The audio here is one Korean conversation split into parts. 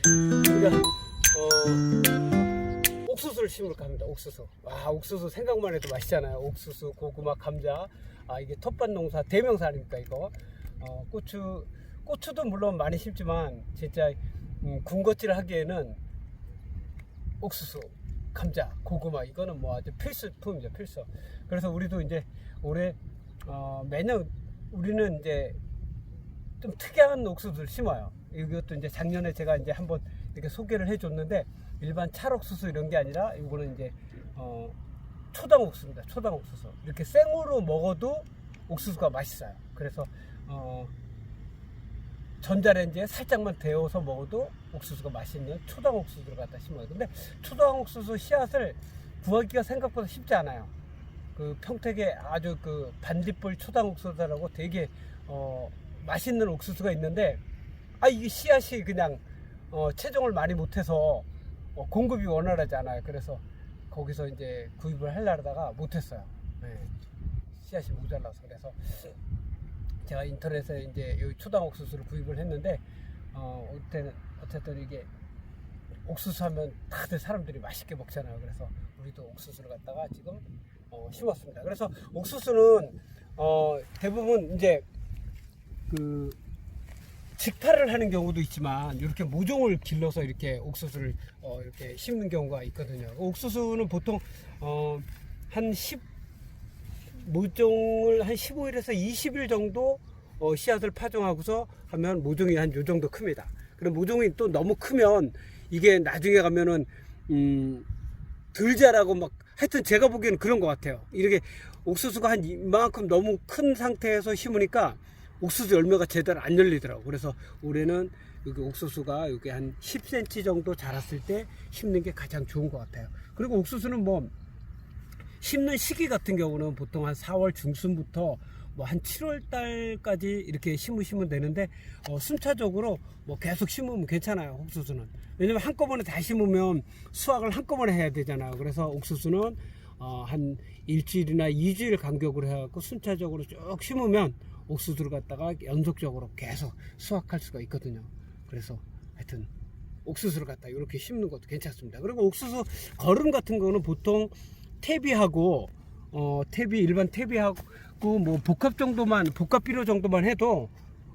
우리가 옥수수를 심을까 합니다. 옥수수. 와, 옥수수 생각만 해도 맛있잖아요. 옥수수, 고구마, 감자. 아, 이게 텃밭 농사 대명사 아닙니까 이거. 고추도 물론 많이 심지만 진짜 군것질 하기에는 옥수수, 감자, 고구마 이거는 뭐 아주 필수품이죠. 필수. 그래서 우리도 이제 올해 매년 우리는 이제 좀 특이한 옥수수를 심어요. 이것도 이제 작년에 제가 이제 한번 이렇게 소개를 해줬는데 일반 찰옥수수 이런 게 아니라 이거는 이제 초당옥수수입니다. 초당옥수수. 이렇게 생으로 먹어도 옥수수가 맛있어요. 그래서 전자레인지에 살짝만 데워서 먹어도 옥수수가 맛있는 초당옥수수를 갖다 심어요. 근데 초당옥수수 씨앗을 구하기가 생각보다 쉽지 않아요. 그 평택에 아주 그 반딧불 초당옥수수라고 되게 맛있는 옥수수가 있는데 이게 씨앗이 그냥 체종을 많이 못해서 공급이 원활하지 않아요. 그래서 거기서 이제 구입을 하려다가 못했어요. 네. 씨앗이 모자라서. 그래서 제가 인터넷에 이제 이 초당 옥수수를 구입을 했는데 어쨌든 이게 옥수수 하면 다들 사람들이 맛있게 먹잖아요. 그래서 우리도 옥수수를 갖다가 지금 심었습니다. 그래서 옥수수는 대부분 이제 그 직파를 하는 경우도 있지만 이렇게 모종을 길러서 이렇게 옥수수를 이렇게 심는 경우가 있거든요. 옥수수는 보통 모종을 한 15일에서 20일 정도 씨앗을 파종하고서 하면 모종이 한 요 정도 큽니다. 그럼 모종이 또 너무 크면 이게 나중에 가면은 덜 자라고 막 하여튼 제가 보기에는 그런 것 같아요. 이렇게 옥수수가 한 이만큼 너무 큰 상태에서 심으니까 옥수수 열매가 제대로 안 열리더라고. 그래서 올해는 여기 옥수수가 여기 한 10cm 정도 자랐을 때 심는 게 가장 좋은 것 같아요. 그리고 옥수수는 뭐 심는 시기 같은 경우는 보통 한 4월 중순부터 뭐 한 7월 달까지 이렇게 심으시면 되는데 순차적으로 뭐 계속 심으면 괜찮아요. 옥수수는. 왜냐면 한꺼번에 다 심으면 수확을 한꺼번에 해야 되잖아요. 그래서 옥수수는 한 일주일이나 2주일 간격으로 해갖고 순차적으로 쭉 심으면 옥수수를 갖다가 연속적으로 계속 수확할 수가 있거든요. 그래서 하여튼 옥수수를 갖다 이렇게 심는 것도 괜찮습니다. 그리고 옥수수 거름 같은 거는 보통 퇴비하고 일반 퇴비하고 뭐 복합 비료 정도만 해도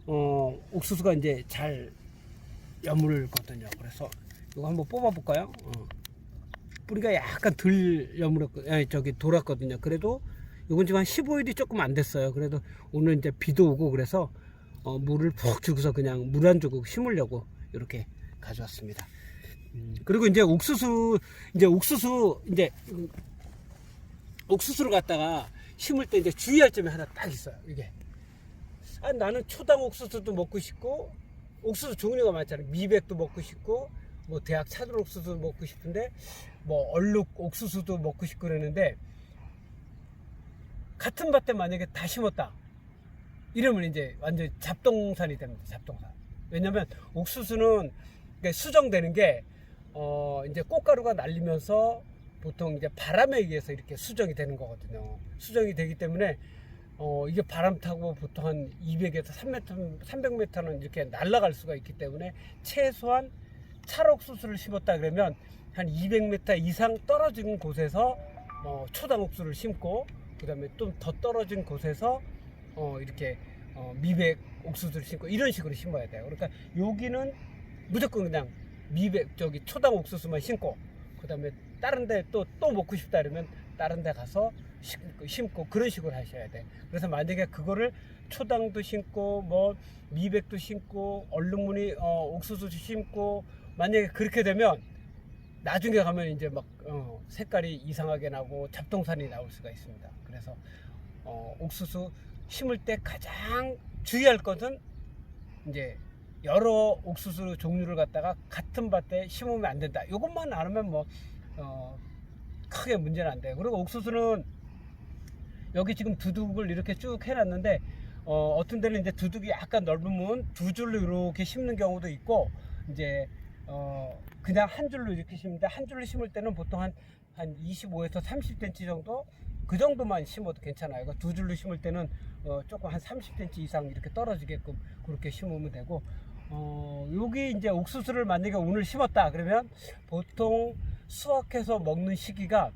옥수수가 이제 잘 여물거든요. 그래서 이거 한번 뽑아 볼까요? 뿌리가 약간 덜 돌았거든요. 그래도 이건 지금 한 15일이 조금 안 됐어요. 그래도 오늘 이제 비도 오고 그래서 물을 푹 주고서 그냥 물 안 주고 심으려고 이렇게 가져왔습니다. 그리고 이제 옥수수를 갖다가 심을 때 이제 주의할 점이 하나 딱 있어요. 이게 나는 초당 옥수수도 먹고 싶고 옥수수 종류가 많잖아요. 미백도 먹고 싶고 뭐 대학 차돌 옥수수도 먹고 싶은데 뭐 얼룩 옥수수도 먹고 싶고 그러는데 같은 밭에 만약에 다 심었다 이러면 이제 완전 잡동산이 됩니다. 잡동산. 왜냐면 옥수수는 수정되는 게 이제 꽃가루가 날리면서 보통 이제 바람에 의해서 이렇게 수정이 되는 거거든요. 수정이 되기 때문에 이게 바람 타고 보통 한 200에서 300m는 이렇게 날아갈 수가 있기 때문에 최소한 찰옥수수를 심었다 그러면 한 200m 이상 떨어진 곳에서 초당 옥수수를 심고 그 다음에 좀 더 떨어진 곳에서 이렇게 미백 옥수수를 심고 이런 식으로 심어야 돼요. 그러니까 여기는 무조건 그냥 초당 옥수수만 심고 그 다음에 다른 데 또 먹고 싶다 그러면 다른 데 가서 심고 그런 식으로 하셔야 돼. 그래서 만약에 그거를 초당도 심고 뭐 미백도 심고 얼룩무늬 옥수수도 심고 만약에 그렇게 되면 나중에 가면 이제 막 색깔이 이상하게 나고 잡동산이 나올 수가 있습니다. 그래서 옥수수 심을 때 가장 주의할 것은 이제 여러 옥수수 종류를 갖다가 같은 밭에 심으면 안 된다. 이것만 알면 뭐 크게 문제는 안 돼요. 그리고 옥수수는 여기 지금 두둑을 이렇게 쭉 해놨는데 어떤 데는 이제 두둑이 약간 넓으면 두 줄로 이렇게 심는 경우도 있고 이제 그냥 한 줄로 이렇게 심는데 한 줄로 심을 때는 보통 한 25에서 30cm 정도 그 정도만 심어도 괜찮아요. 그러니까 두 줄로 심을 때는 조금 한 30cm 이상 이렇게 떨어지게끔 그렇게 심으면 되고 여기 이제 옥수수를 만약에 오늘 심었다 그러면 보통 수확해서 먹는 시기가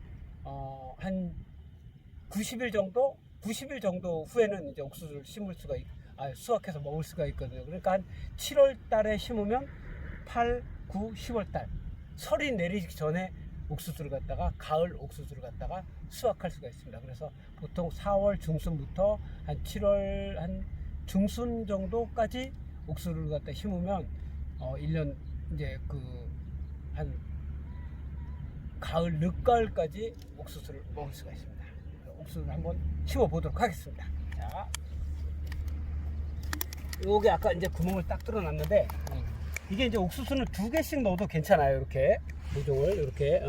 한 90일 정도 후에는 이제 옥수수를 심을 수가 수확해서 먹을 수가 있거든요. 그러니까 한 7월 달에 심으면 8, 9, 10월 달 설이 내리기 전에 옥수수를 갖다가 가을 옥수수를 갖다가 수확할 수가 있습니다. 그래서 보통 4월 중순부터 한 7월 한 중순 정도까지 옥수수를 갖다 심으면 1년 이제 한 가을 늦가을까지 옥수수를 먹을 수가 있습니다. 옥수수를 한번 심어 보도록 하겠습니다. 자, 요게 아까 이제 구멍을 딱 뚫어놨는데 이게 이제 옥수수는 2개씩 넣어도 괜찮아요. 이렇게 모종을 이렇게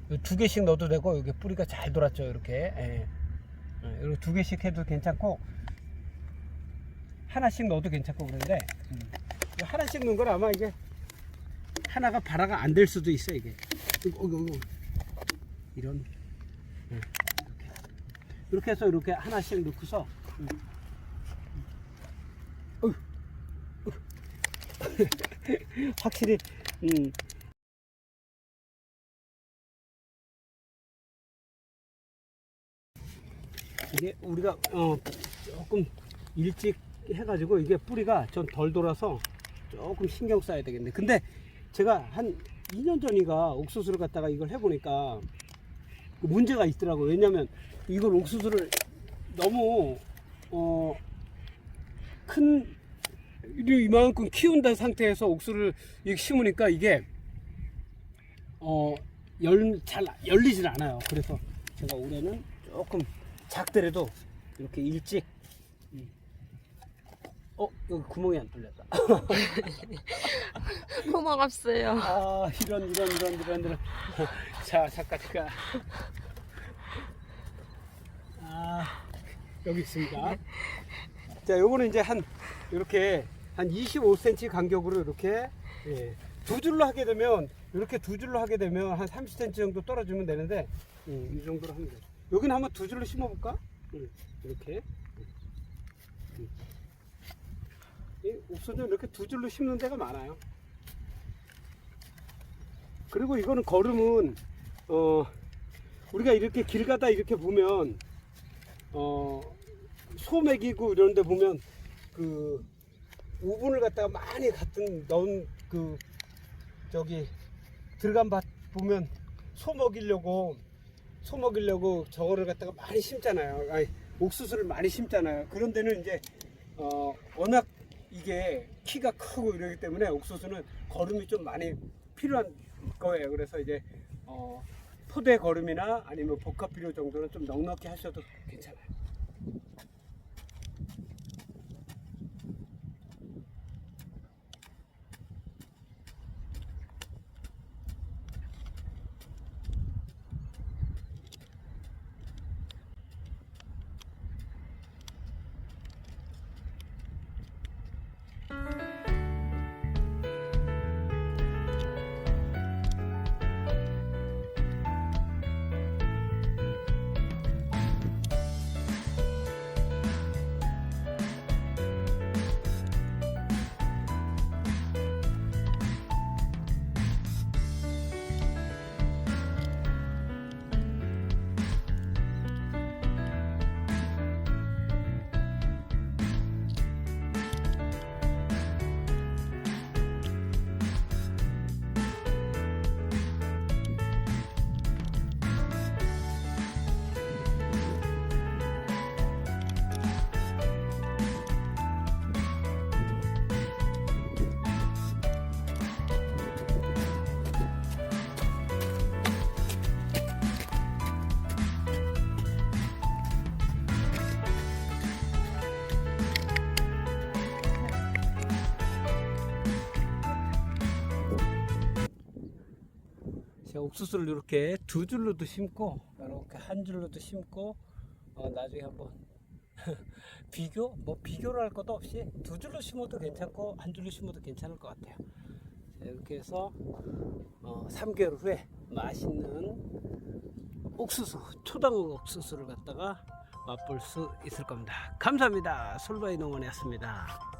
2개씩 넣어도 되고 여기 뿌리가 잘 돌았죠. 이렇게 이렇게 2개씩 해도 괜찮고 하나씩 넣어도 괜찮고 그런데 하나씩 넣은 건 아마 이게 하나가 발화가 안 될 수도 있어. 이게 이런 이렇게 해서 이렇게 하나씩 넣고서 확실히 이게 우리가 조금 일찍 해가지고 이게 뿌리가 좀 덜 돌아서 조금 신경 써야 되겠네. 근데 제가 한 2년 전인가 옥수수를 갖다가 이걸 해보니까 문제가 있더라고요. 왜냐면 이걸 옥수수를 너무 큰 이만큼 키운다 상태에서 옥수수를 심으니까 이게 잘 열리질 않아요. 그래서 제가 올해는 조금 작더라도 이렇게 일찍 여기 구멍이 안 뚫렸다. 구멍 없어요. 아, 이런. 자, 잠깐. 여기 있습니다. 자, 요거는 이제 이렇게 한 25cm 간격으로 이렇게 두 줄로 하게 되면 이렇게 두 줄로 하게 되면 한 30cm 정도 떨어지면 되는데 이 정도로 하면 돼요. 여기는 한번 두 줄로 심어 볼까? 이렇게. 옥수수는 이렇게 두 줄로 심는 데가 많아요. 그리고 이거는 거름은 우리가 이렇게 길 가다 이렇게 보면 소맥이고 이런 데 보면 우분을 갖다가 많이 넣은 들어간 밭 보면 소 먹이려고 저거를 갖다가 많이 심잖아요. 옥수수를 많이 심잖아요. 그런 데는 이제 워낙 이게 키가 크고 이러기 때문에 옥수수는 거름이 좀 많이 필요한 거예요. 그래서 이제 포대 거름이나 아니면 복합 비료 정도는 좀 넉넉히 하셔도 괜찮아요. 옥수수를 이렇게 두 줄로도 심고 이렇게 한 줄로도 심고 나중에 한번 비교를 할 것도 없이 두 줄로 심어도 괜찮고 한 줄로 심어도 괜찮을 것 같아요. 이렇게 해서 3개월 후에 맛있는 옥수수, 초당 옥수수를 갖다가 맛볼 수 있을 겁니다. 감사합니다. 솔바이 농원이었습니다.